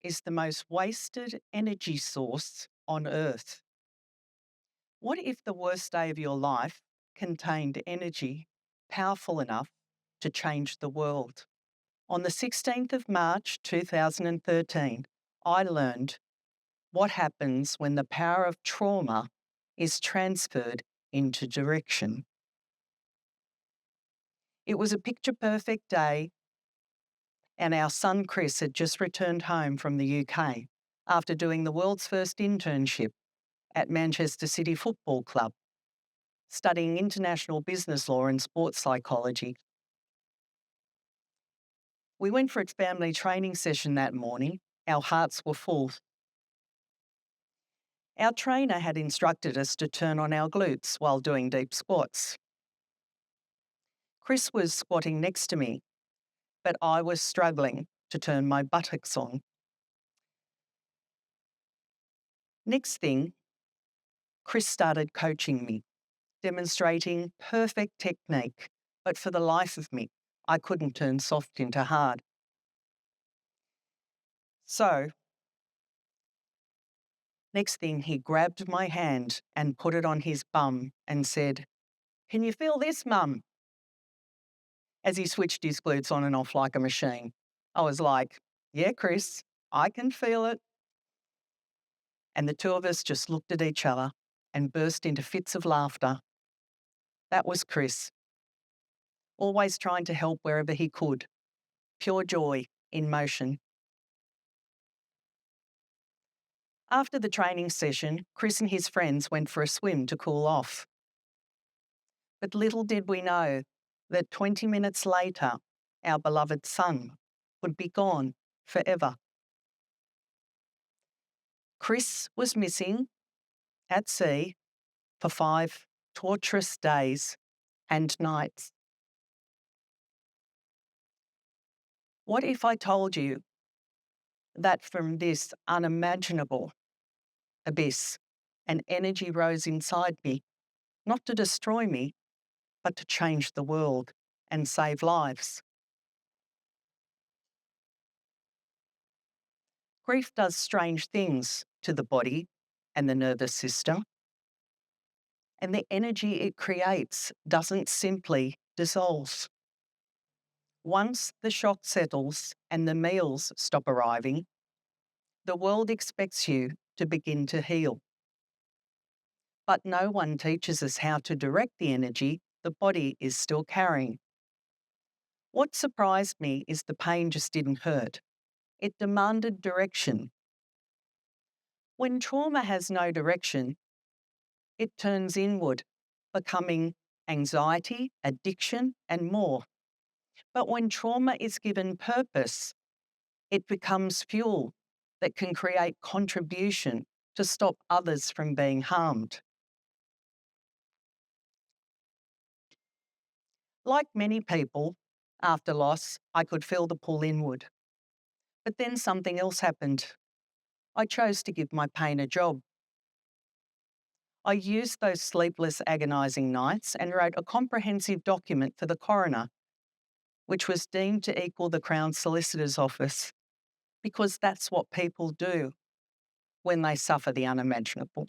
is the most wasted energy source on Earth? What if the worst day of your life contained energy powerful enough to change the world? On the 16th of March 2013, I learned what happens when the power of trauma is transferred into direction. It was a picture perfect day, and our son Chris had just returned home from the UK after doing the world's first internship at Manchester City Football Club, studying international business law and sports psychology. We went for a family training session that morning. Our hearts were full. Our trainer had instructed us to turn on our glutes while doing deep squats. Chris was squatting next to me, but I was struggling to turn my buttocks on. Next thing, Chris started coaching me, demonstrating perfect technique, but for the life of me, I couldn't turn soft into hard. So, next thing, he grabbed my hand and put it on his bum and said, "Can you feel this, Mum?" As he switched his glutes on and off like a machine. I was like, "Yeah, Chris, I can feel it." And the two of us just looked at each other and burst into fits of laughter. That was Chris, always trying to help wherever he could. Pure joy in motion. After the training session, Chris and his friends went for a swim to cool off. But little did we know that 20 minutes later, our beloved son would be gone forever. Chris was missing at sea for 5 torturous days and nights. What if I told you that from this unimaginable abyss, an energy rose inside me, not to destroy me, but to change the world and save lives? Grief does strange things to the body and the nervous system, and the energy it creates doesn't simply dissolve. Once the shock settles and the meals stop arriving, the world expects you to begin to heal. But no one teaches us how to direct the energy the body is still carrying. What surprised me is the pain just didn't hurt. It demanded direction. When trauma has no direction, it turns inward, becoming anxiety, addiction, and more. But when trauma is given purpose, it becomes fuel that can create contribution to stop others from being harmed. Like many people, after loss, I could feel the pull inward. But then something else happened. I chose to give my pain a job. I used those sleepless, agonising nights and wrote a comprehensive document for the coroner, which was deemed to equal the Crown Solicitor's Office, because that's what people do when they suffer the unimaginable.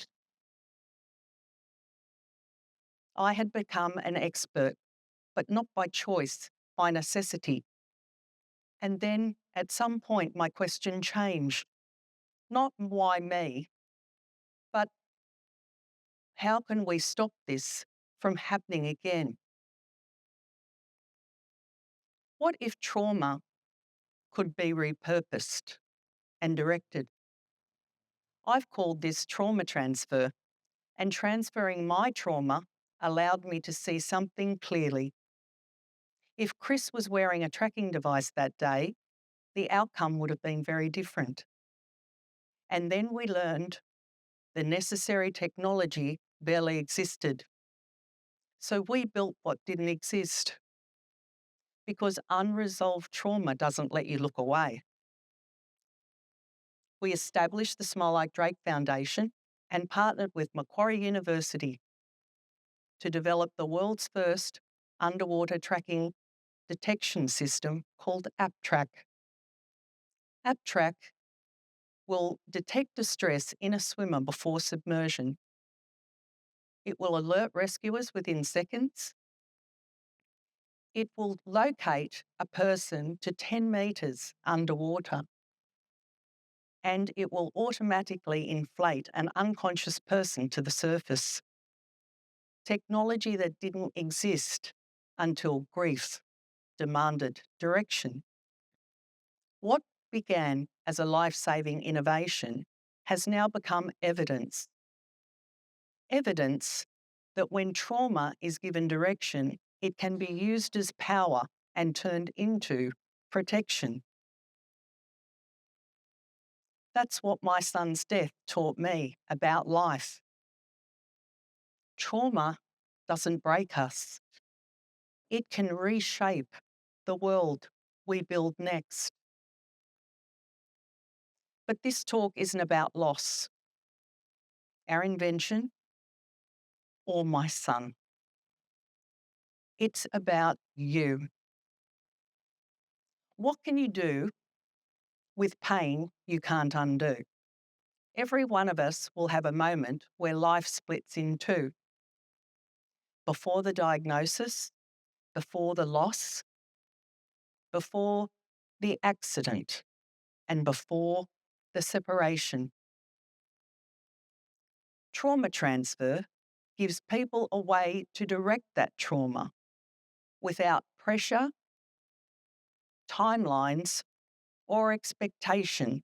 I had become an expert, but not by choice, by necessity. And then, at some point, my question changed. Not why me, but how can we stop this from happening again? What if trauma could be repurposed and directed? I've called this trauma transfer, and transferring my trauma allowed me to see something clearly. If Chris was wearing a tracking device that day, the outcome would have been very different. And then we learned the necessary technology barely existed. So we built what didn't exist, because unresolved trauma doesn't let you look away. We established the Nicolle Drake Foundation and partnered with Macquarie University to develop the world's first underwater tracking detection system called AppTrack. AppTrack will detect distress in a swimmer before submersion. It will alert rescuers within seconds. It will locate a person to 10 metres underwater. And it will automatically inflate an unconscious person to the surface. Technology that didn't exist until grief demanded direction. What began as a life-saving innovation has now become evidence. Evidence that when trauma is given direction, it can be used as power and turned into protection. That's what my son's death taught me about life. Trauma doesn't break us. It can reshape the world we build next. But this talk isn't about loss, our invention, or my son. It's about you. What can you do with pain you can't undo? Every one of us will have a moment where life splits in two. Before the diagnosis, before the loss, before the accident, and before the separation. Trauma transfer gives people a way to direct that trauma without pressure, timelines, or expectation.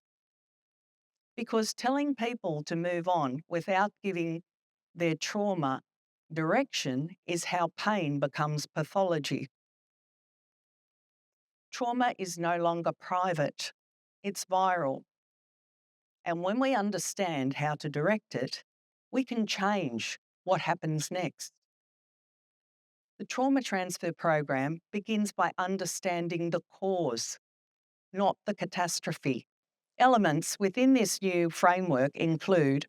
Because telling people to move on without giving their trauma direction is how pain becomes pathology. Trauma is no longer private, it's viral. And when we understand how to direct it, we can change what happens next. The trauma transfer program begins by understanding the cause, not the catastrophe. Elements within this new framework include: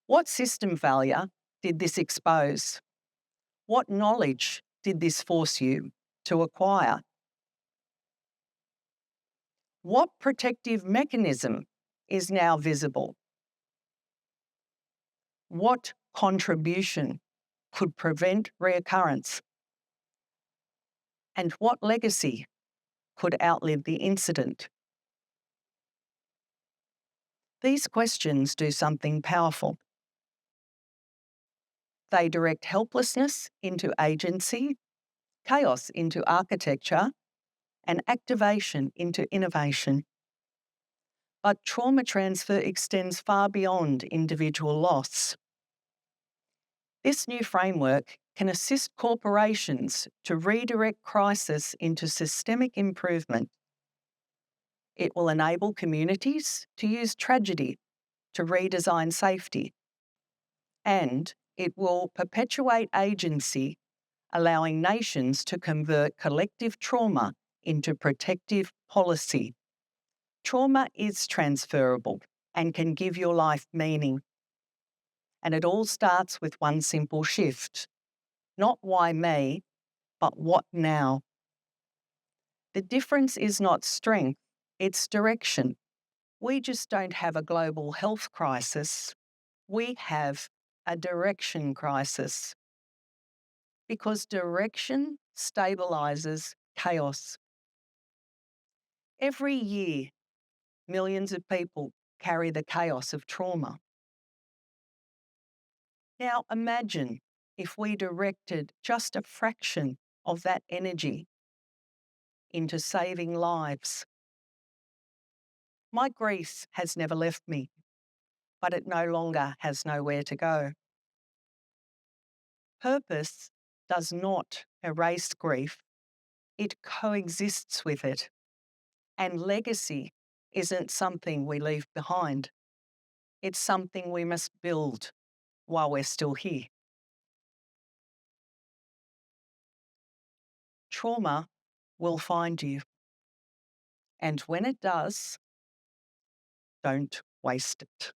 what system failure did this expose? What knowledge did this force you to acquire? What protective mechanism is now visible? What contribution could prevent reoccurrence? And what legacy could outlive the incident? These questions do something powerful. They direct helplessness into agency, chaos into architecture, and activation into innovation. But trauma transfer extends far beyond individual loss. This new framework can assist corporations to redirect crisis into systemic improvement. It will enable communities to use tragedy to redesign safety. And it will perpetuate agency, allowing nations to convert collective trauma into protective policy. Trauma is transferable and can give your life meaning. And it all starts with one simple shift. Not why me, but what now? The difference is not strength, it's direction. We just don't have a global health crisis. We have a direction crisis. Because direction stabilises chaos. Every year, millions of people carry the chaos of trauma. Now imagine if we directed just a fraction of that energy into saving lives. My grief has never left me, but it no longer has nowhere to go. Purpose does not erase grief, it coexists with it. And legacy isn't something we leave behind. It's something we must build while we're still here. Trauma will find you. And when it does, don't waste it.